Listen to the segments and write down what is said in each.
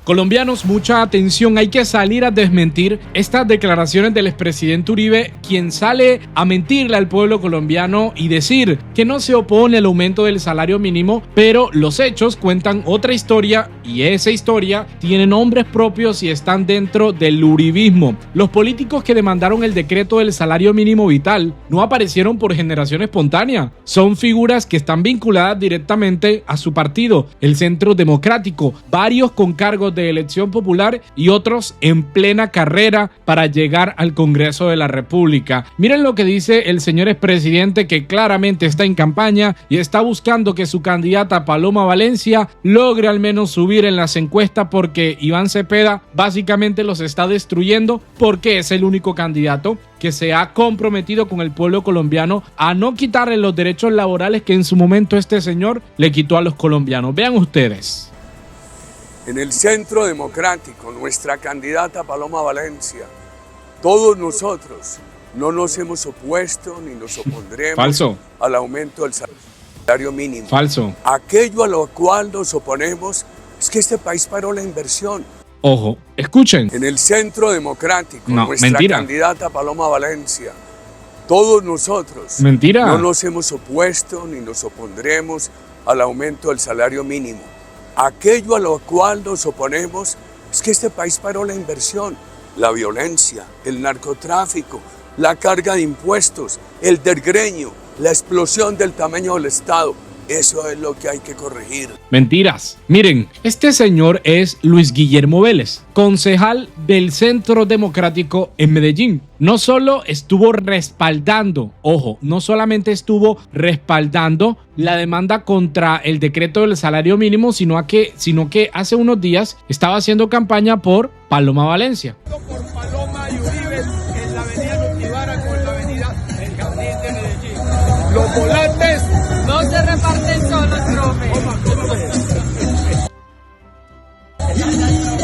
Colombianos, mucha atención, hay que salir a desmentir estas declaraciones del expresidente Uribe, quien sale a mentirle al pueblo colombiano y decir que no se opone al aumento del salario mínimo, pero los hechos cuentan otra historia y esa historia tiene nombres propios y están dentro del uribismo. Los políticos que demandaron el decreto del salario mínimo vital no aparecieron por generación espontánea, son figuras que están vinculadas directamente a su partido, el Centro Democrático, varios con cargos de elección popular y otros en plena carrera para llegar al Congreso de la República. Miren lo que dice el señor expresidente, que claramente está en campaña y está buscando que su candidata Paloma Valencia logre al menos subir en las encuestas, porque Iván Cepeda básicamente los está destruyendo, porque es el único candidato que se ha comprometido con el pueblo colombiano a no quitarle los derechos laborales que en su momento este señor le quitó a los colombianos. Vean ustedes. En el Centro Democrático, nuestra candidata Paloma Valencia, todos nosotros no nos hemos opuesto ni nos opondremos Falso. Al aumento del salario mínimo. Falso. Aquello a lo cual nos oponemos es que este país paró la inversión. Ojo, escuchen. En el Centro Democrático, nuestra mentira. candidata Paloma Valencia, todos nosotros Mentira. no nos hemos opuesto ni nos opondremos al aumento del salario mínimo. Aquello a lo cual nos oponemos es que este país paró la inversión, la violencia, el narcotráfico, la carga de impuestos, el desgreño, la explosión del tamaño del Estado. Eso es lo que hay que corregir. Mentiras. Miren, este señor es Luis Guillermo Vélez, concejal del Centro Democrático en Medellín. No solo estuvo respaldando, ojo, no solamente estuvo respaldando la demanda contra el decreto del salario mínimo, sino que hace unos días estaba haciendo campaña por Paloma Valencia. Por Paloma y Uribe en la avenida Nutibara con la avenida El Jardín de Medellín. Los volantes no se reparten solos, profe.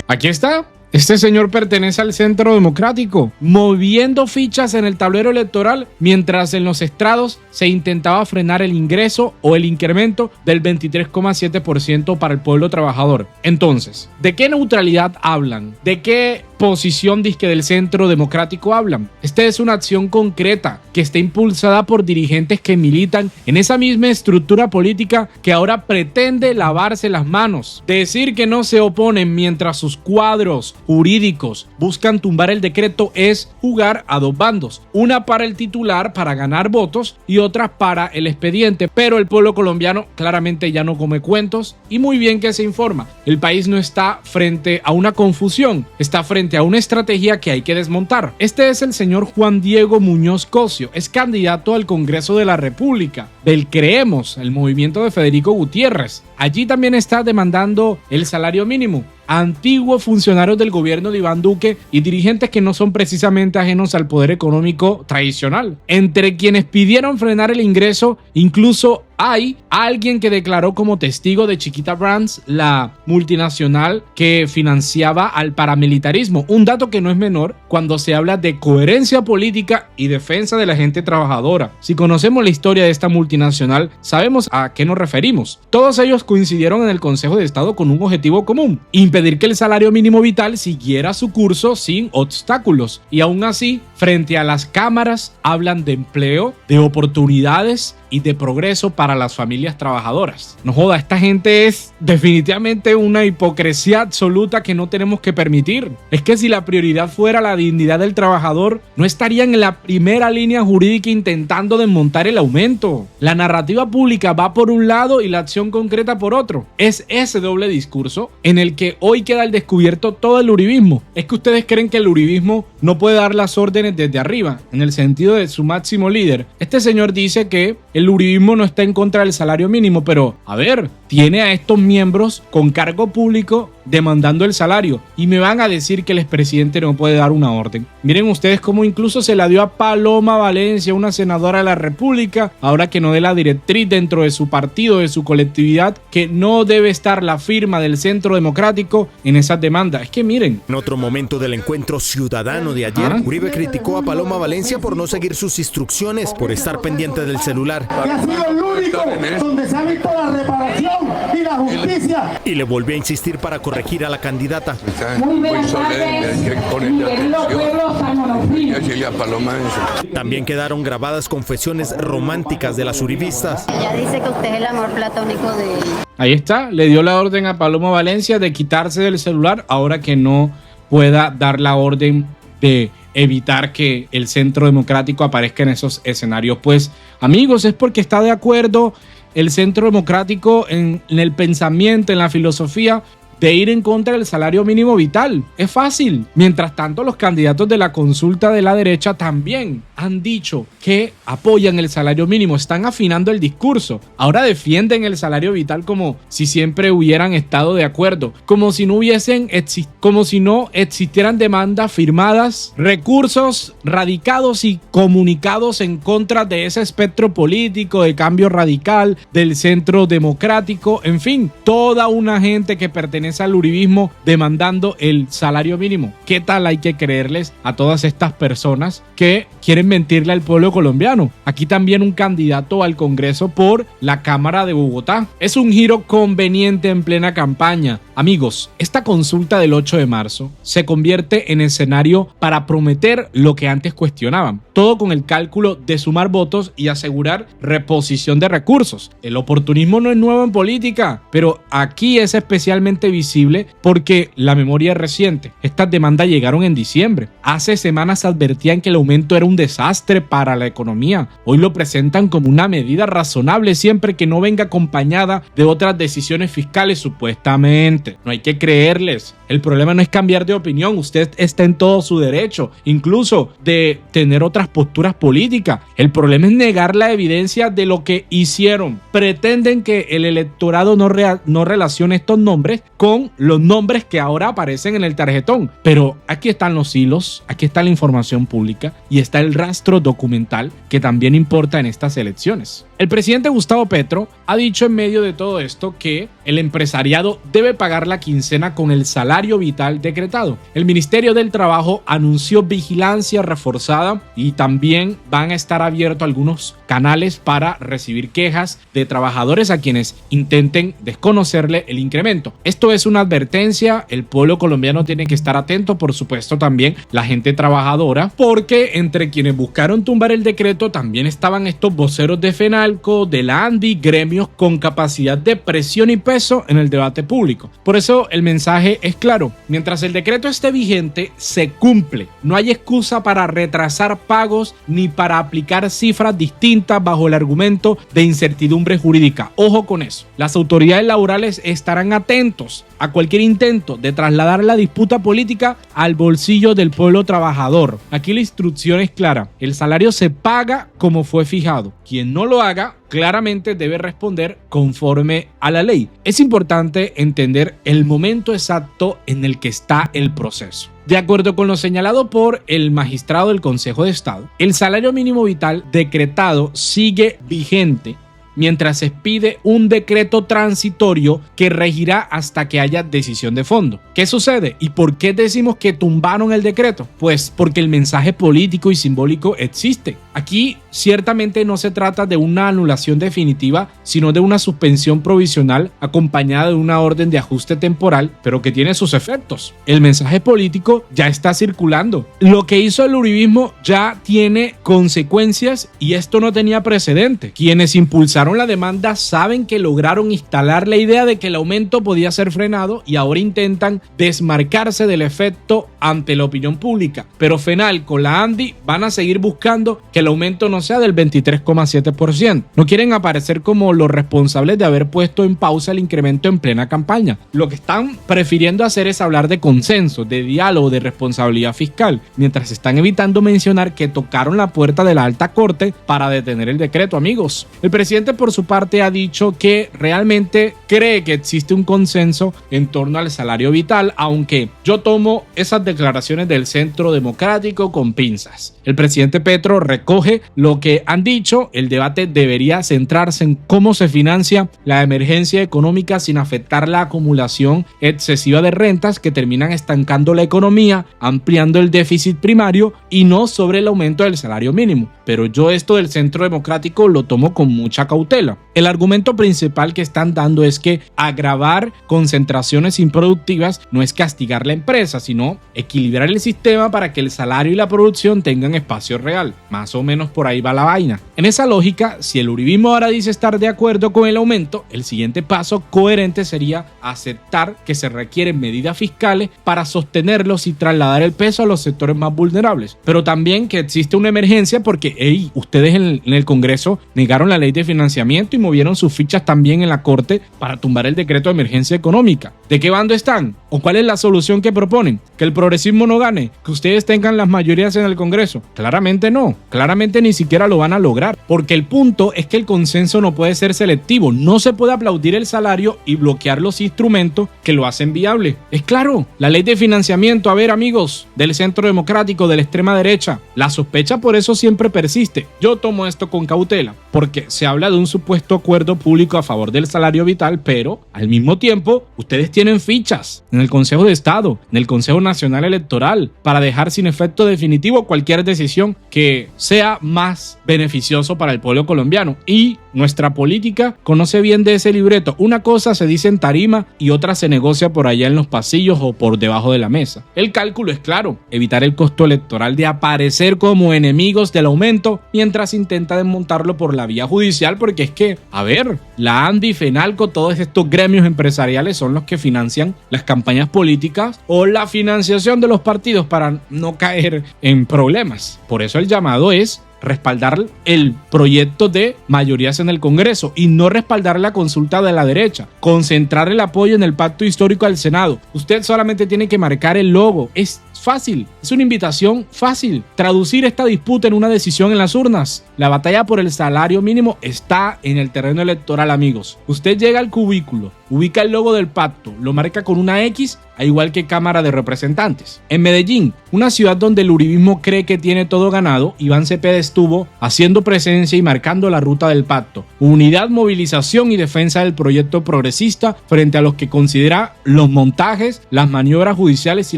Aquí está. Este señor pertenece al Centro Democrático, moviendo fichas en el tablero electoral, mientras en los estrados se intentaba frenar el ingreso o el incremento del 23,7% para el pueblo trabajador. Entonces, ¿de qué neutralidad hablan? ¿De qué posición disque del Centro Democrático hablan? Esta es una acción concreta que está impulsada por dirigentes que militan en esa misma estructura política que ahora pretende lavarse las manos. Decir que no se oponen mientras sus cuadros jurídicos buscan tumbar el decreto es jugar a dos bandos, una para el titular para ganar votos y otra para el expediente, pero el pueblo colombiano claramente ya no come cuentos y muy bien que se informa. El país no está frente a una confusión, está frente a una estrategia que hay que desmontar. Este es el señor Juan Diego Muñoz Cosio, es candidato al Congreso de la República del Creemos, el movimiento de Federico Gutiérrez. Allí también está demandando el salario mínimo. Antiguos funcionarios del gobierno de Iván Duque y dirigentes que no son precisamente ajenos al poder económico tradicional. Entre quienes pidieron frenar el ingreso, incluso hay alguien que declaró como testigo de Chiquita Brands, la multinacional que financiaba al paramilitarismo. Un dato que no es menor cuando se habla de coherencia política y defensa de la gente trabajadora. Si conocemos la historia de esta multinacional, sabemos a qué nos referimos. Todos ellos coincidieron en el Consejo de Estado con un objetivo común: impedir que el salario mínimo vital siguiera su curso sin obstáculos. Y aún así, frente a las cámaras, hablan de empleo, de oportunidades y de progreso para las familias trabajadoras. No joda, esta gente es definitivamente una hipocresía absoluta que no tenemos que permitir. Es que si la prioridad fuera la dignidad del trabajador, no estarían en la primera línea jurídica intentando desmontar el aumento. La narrativa pública va por un lado y la acción concreta por otro. Es ese doble discurso en el que hoy queda al descubierto todo el uribismo. Es que ustedes creen que el uribismo no puede dar las órdenes desde arriba, en el sentido de su máximo líder. Este señor dice que el uribismo no está en contra del salario mínimo, pero a ver, tiene a estos miembros con cargo público demandando el salario y me van a decir que el expresidente no puede dar una orden. Miren ustedes cómo incluso se la dio a Paloma Valencia, una senadora de la República, ahora que no dé la directriz dentro de su partido, de su colectividad, que no debe estar la firma del Centro Democrático en esas demandas. Es que miren. En otro momento del encuentro ciudadano de ayer, Uribe criticó a Paloma Valencia por no seguir sus instrucciones, por estar pendiente del celular. Que ha sido el único donde se ha visto la reparación y la justicia. Y le volvió a insistir para corregir corregir a la candidata. Muy solemne, hay que ponerle atención. Decirle a Paloma eso. También quedaron grabadas confesiones románticas de las uribistas. Ella dice que usted es el amor platónico de él. Ahí está, le dio la orden a Paloma Valencia de quitarse del celular ahora que no pueda dar la orden de evitar que el Centro Democrático aparezca en esos escenarios. Pues, amigos, es porque está de acuerdo el Centro Democrático en el pensamiento, en la filosofía de ir en contra del salario mínimo vital. Es fácil. Mientras tanto, los candidatos de la consulta de la derecha también han dicho que apoyan el salario mínimo, están afinando el discurso. Ahora defienden el salario vital como si siempre hubieran estado de acuerdo, como si no existieran demandas firmadas, recursos radicados y comunicados en contra de ese espectro político de cambio radical, del Centro Democrático, en fin, toda una gente que pertenece al uribismo demandando el salario mínimo. ¿Qué tal hay que creerles a todas estas personas que quieren mentirle al pueblo colombiano? Aquí también un candidato al Congreso por la Cámara de Bogotá. Es un giro conveniente en plena campaña. Amigos, esta consulta del 8 de marzo se convierte en escenario para prometer lo que antes cuestionaban. Todo con el cálculo de sumar votos y asegurar reposición de recursos. El oportunismo no es nuevo en política, pero aquí es especialmente visible porque la memoria es reciente. Estas demandas llegaron en diciembre. Hace semanas advertían que el aumento era un desastre para la economía. Hoy lo presentan como una medida razonable siempre que no venga acompañada de otras decisiones fiscales supuestamente. No hay que creerles. El problema no es cambiar de opinión. Usted está en todo su derecho, incluso de tener otras posturas políticas. El problema es negar la evidencia de lo que hicieron. Pretenden que el electorado no relacione estos nombres con los nombres que ahora aparecen en el tarjetón. Pero aquí están los hilos, aquí está la información pública y está el rastro documental que también importa en estas elecciones. El presidente Gustavo Petro ha dicho en medio de todo esto que el empresariado debe pagar la quincena con el salario vital decretado. El Ministerio del Trabajo anunció vigilancia reforzada y también van a estar abiertos algunos canales para recibir quejas de trabajadores a quienes intenten desconocerle el incremento. Esto es una advertencia, el pueblo colombiano tiene que estar atento, por supuesto también la gente trabajadora, porque entre quienes buscaron tumbar el decreto también estaban estos voceros de FENALCO, de la ANDI, gremios con capacidad de presión y peso en el debate público. Por eso el mensaje es claro: mientras el decreto esté vigente, se cumple. No hay excusa para retrasar pagos ni para aplicar cifras distintas bajo el argumento de incertidumbre jurídica. Ojo con eso. Las autoridades laborales estarán atentos a cualquier intento de trasladar la disputa política al bolsillo del pueblo trabajador. Aquí la instrucción es clara: el salario se paga como fue fijado. Quien no lo haga, claramente debe responder conforme a la ley. Es importante entender el momento exacto en el que está el proceso. De acuerdo con lo señalado por el magistrado del Consejo de Estado, el salario mínimo vital decretado sigue vigente mientras se expide un decreto transitorio que regirá hasta que haya decisión de fondo. ¿Qué sucede? ¿Y por qué decimos que tumbaron el decreto? Pues porque el mensaje político y simbólico existe. Aquí ciertamente no se trata de una anulación definitiva, sino de una suspensión provisional acompañada de una orden de ajuste temporal, pero que tiene sus efectos. El mensaje político ya está circulando. Lo que hizo el uribismo ya tiene consecuencias y esto no tenía precedente. Quienes impulsaron la demanda saben que lograron instalar la idea de que el aumento podía ser frenado y ahora intentan desmarcarse del efecto ante la opinión pública. Pero FENALCO, la ANDI van a seguir buscando que el aumento no sea del 23,7%. No quieren aparecer como los responsables de haber puesto en pausa el incremento en plena campaña. Lo que están prefiriendo hacer es hablar de consenso, de diálogo, de responsabilidad fiscal, mientras están evitando mencionar que tocaron la puerta de la alta corte para detener el decreto, amigos. El presidente por su parte ha dicho que realmente cree que existe un consenso en torno al salario vital, aunque yo tomo esas declaraciones del Centro Democrático con pinzas. El presidente Petro recoge lo que han dicho: el debate debería centrarse en cómo se financia la emergencia económica sin afectar la acumulación excesiva de rentas que terminan estancando la economía, ampliando el déficit primario, y no sobre el aumento del salario mínimo. pero yo esto del Centro Democrático lo tomo con mucha cautela. El argumento principal que están dando es que agravar concentraciones improductivas no es castigar la empresa, sino equilibrar el sistema para que el salario y la producción tengan espacio real. Más o menos por ahí va la vaina. En esa lógica, si el uribismo ahora dice estar de acuerdo con el aumento, el siguiente paso coherente sería aceptar que se requieren medidas fiscales para sostenerlos y trasladar el peso a los sectores más vulnerables. Pero también que existe una emergencia porque ustedes en el Congreso negaron la ley de financiamiento y movieron sus fichas también en la Corte para tumbar el decreto de emergencia económica. ¿De qué bando están? ¿O cuál es la solución que proponen? ¿Que el progresismo no gane? ¿Que ustedes tengan las mayorías en el Congreso? Claramente no. Claramente ni siquiera lo van a lograr. Porque el punto es que el consenso no puede ser selectivo. No se puede aplaudir el salario y bloquear los instrumentos que lo hacen viable. Es claro, la ley de financiamiento, a ver amigos, del Centro Democrático, de la extrema derecha, la sospecha por eso siempre persiste. Yo tomo esto con cautela, porque se habla de un supuesto acuerdo público a favor del salario vital, pero al mismo tiempo ustedes tienen fichas en el Consejo de Estado, en el Consejo Nacional Electoral, para dejar sin efecto definitivo cualquier decisión que sea más beneficioso para el pueblo colombiano. Y nuestra política conoce bien de ese libreto. Una cosa se dice en tarima y otra se negocia por allá en los pasillos o por debajo de la mesa. El cálculo es claro: evitar el costo electoral de aparecer como enemigos del aumento mientras intenta desmontarlo por la vía judicial, porque es que, a ver, la ANDI, FENALCO, todos estos gremios empresariales son los que financian las campañas políticas o la financiación de los partidos para no caer en problemas. Por eso el llamado es respaldar el proyecto de mayorías en el Congreso y no respaldar la consulta de la derecha. Concentrar el apoyo en el pacto histórico al Senado. Usted solamente tiene que marcar el logo. Es fácil, es una invitación fácil. Traducir esta disputa en una decisión en las urnas. La batalla por el salario mínimo está en el terreno electoral, amigos. Usted llega al cubículo, ubica el logo del pacto, lo marca con una X, al igual que Cámara de Representantes. En Medellín, una ciudad donde el uribismo cree que tiene todo ganado, Iván Cepeda estuvo haciendo presencia y marcando la ruta del pacto. Unidad, movilización y defensa del proyecto progresista frente a los que considera los montajes, las maniobras judiciales y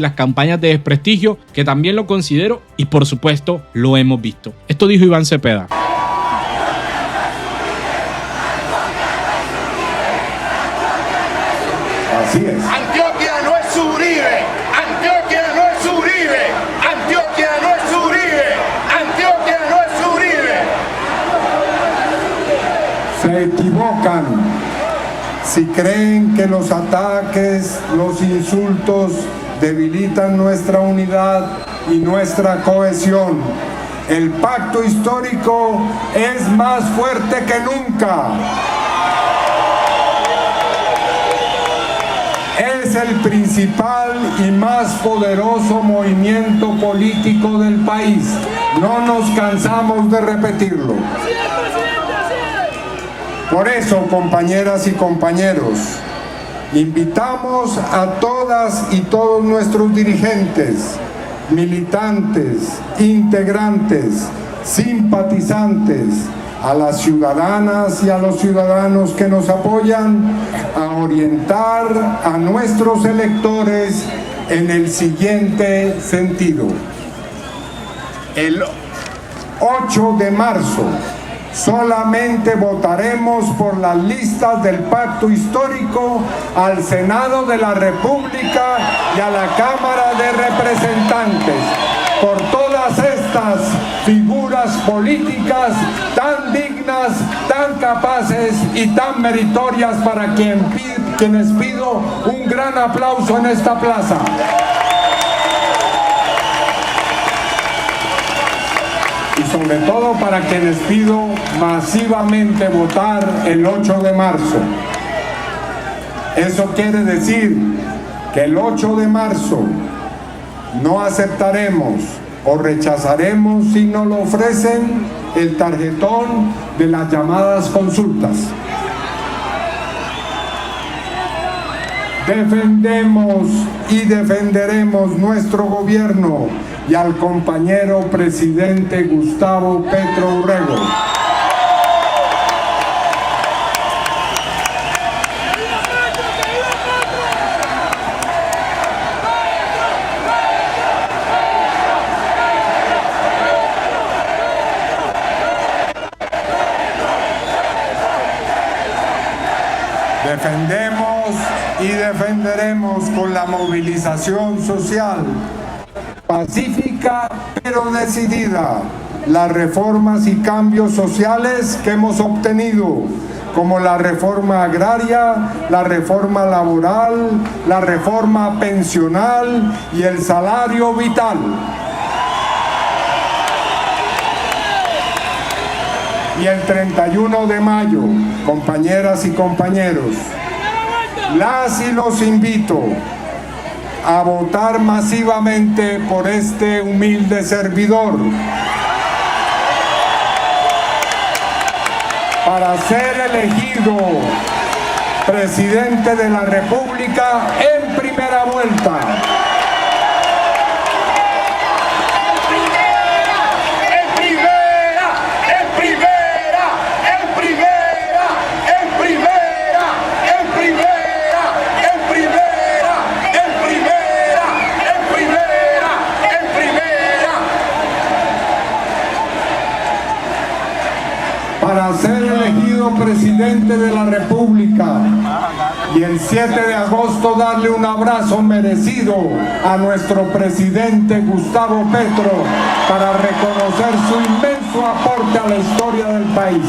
las campañas de desprestigio, que también lo considero y por supuesto lo hemos visto. Esto dijo Iván Cepeda. Así es. Antioquia no es Uribe, Antioquia no es Uribe, Antioquia no es Uribe, Antioquia no es Uribe. Se equivocan si creen que los ataques, los insultos debilitan nuestra unidad y nuestra cohesión. El pacto histórico es más fuerte que nunca. Es el principal y más poderoso movimiento político del país. No nos cansamos de repetirlo. Por eso, compañeras y compañeros, invitamos a todas y todos nuestros dirigentes, militantes, integrantes, simpatizantes, a las ciudadanas y a los ciudadanos que nos apoyan a orientar a nuestros electores en el siguiente sentido. El 8 de marzo solamente votaremos por las listas del pacto histórico al Senado de la República y a la Cámara de Representantes, por todas estas figuras políticas tan dignas, tan capaces y tan meritorias, para quienes pido un gran aplauso en esta plaza. Y sobre todo para quienes pido masivamente votar el 8 de marzo. Eso quiere decir que el 8 de marzo no aceptaremos o rechazaremos, si nos lo ofrecen, el tarjetón de las llamadas consultas. Defendemos y defenderemos nuestro gobierno y al compañero presidente Gustavo Petro Urrego. Defendemos y defenderemos con la movilización social pacífica pero decidida las reformas y cambios sociales que hemos obtenido, como la reforma agraria, la reforma laboral, la reforma pensional y el salario vital. Y el 31 de mayo, compañeras y compañeros, las y los invito a votar masivamente por este humilde servidor para ser elegido presidente de la República en primera vuelta. Para ser elegido presidente de la República y el 7 de agosto darle un abrazo merecido a nuestro presidente Gustavo Petro para reconocer su inmenso aporte a la historia del país.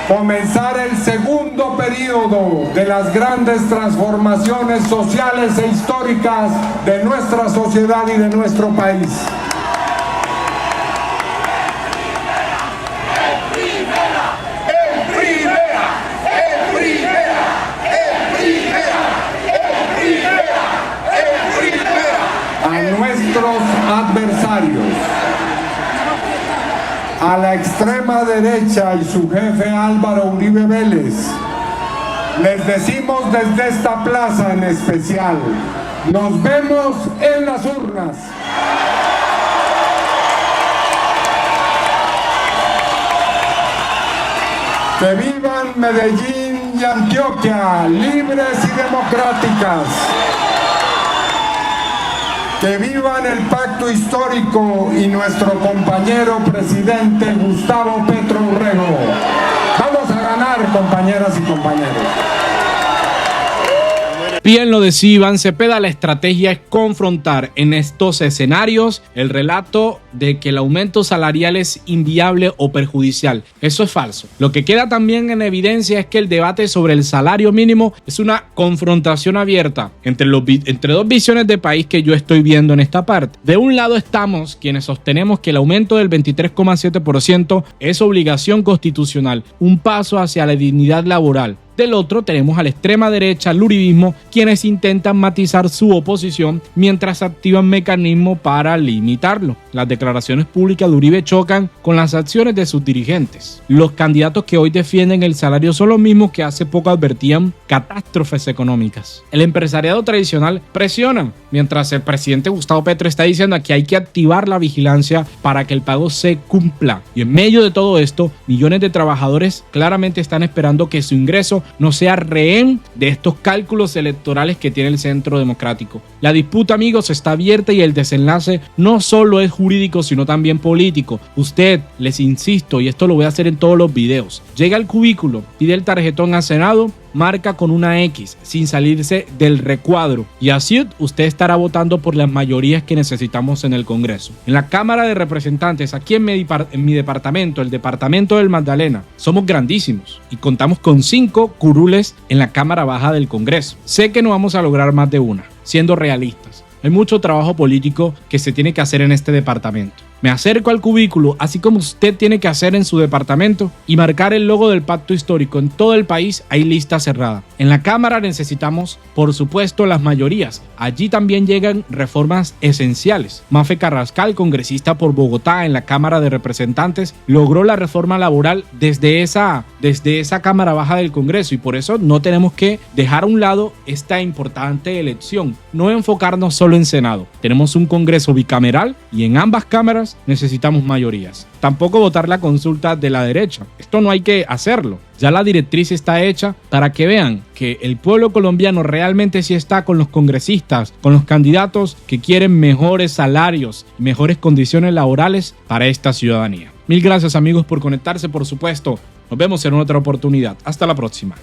Comenzar el segundo periodo de las grandes transformaciones sociales e históricas de nuestra sociedad y de nuestro país. Adversarios, a la extrema derecha y su jefe Álvaro Uribe Vélez, les decimos desde esta plaza en especial, nos vemos en las urnas. Que vivan Medellín y Antioquia, libres y democráticas. Que vivan el pacto histórico y nuestro compañero presidente Gustavo Petro Urrego. Vamos a ganar, compañeras y compañeros. Bien lo decía Iván Cepeda, la estrategia es confrontar en estos escenarios el relato de que el aumento salarial es inviable o perjudicial. Eso es falso. Lo que queda también en evidencia es que el debate sobre el salario mínimo es una confrontación abierta entre dos visiones de país que yo estoy viendo en esta parte. De un lado estamos quienes sostenemos que el aumento del 23,7% es obligación constitucional, un paso hacia la dignidad laboral. Del otro tenemos a la extrema derecha, al uribismo, quienes intentan matizar su oposición mientras activan mecanismos para limitarlo. Las declaraciones públicas de Uribe chocan con las acciones de sus dirigentes. Los candidatos que hoy defienden el salario son los mismos que hace poco advertían catástrofes económicas. El empresariado tradicional presiona, mientras el presidente Gustavo Petro está diciendo que hay que activar la vigilancia para que el pago se cumpla. Y en medio de todo esto, millones de trabajadores claramente están esperando que su ingreso no sea rehén de estos cálculos electorales que tiene el Centro Democrático. La disputa, amigos, está abierta y el desenlace no solo es jurídico, sino también político. Usted, les insisto, y esto lo voy a hacer en todos los videos, llega al cubículo, pide el tarjetón a Senado, marca con una X sin salirse del recuadro y así usted estará votando por las mayorías que necesitamos en el Congreso. En la Cámara de Representantes, aquí en mi departamento, el departamento del Magdalena, somos grandísimos y contamos con 5 curules en la Cámara Baja del Congreso. Sé que no vamos a lograr más de una, siendo realistas. Hay mucho trabajo político que se tiene que hacer en este departamento. Me acerco al cubículo, así como usted tiene que hacer en su departamento, y marcar el logo del pacto histórico. En todo el país hay lista cerrada. En la Cámara necesitamos, por supuesto, las mayorías. Allí también llegan reformas esenciales. Mafe Carrascal, congresista por Bogotá en la Cámara de Representantes, logró la reforma laboral desde esa Cámara Baja del Congreso y por eso no tenemos que dejar a un lado esta importante elección. No enfocarnos solo en Senado. Tenemos un Congreso bicameral y en ambas cámaras necesitamos mayorías. Tampoco votar la consulta de la derecha. Esto no hay que hacerlo. Ya la directriz está hecha para que vean que el pueblo colombiano realmente sí está con los congresistas, con los candidatos que quieren mejores salarios, mejores condiciones laborales para esta ciudadanía. Mil gracias amigos por conectarse, por supuesto. Nos vemos en otra oportunidad. Hasta la próxima.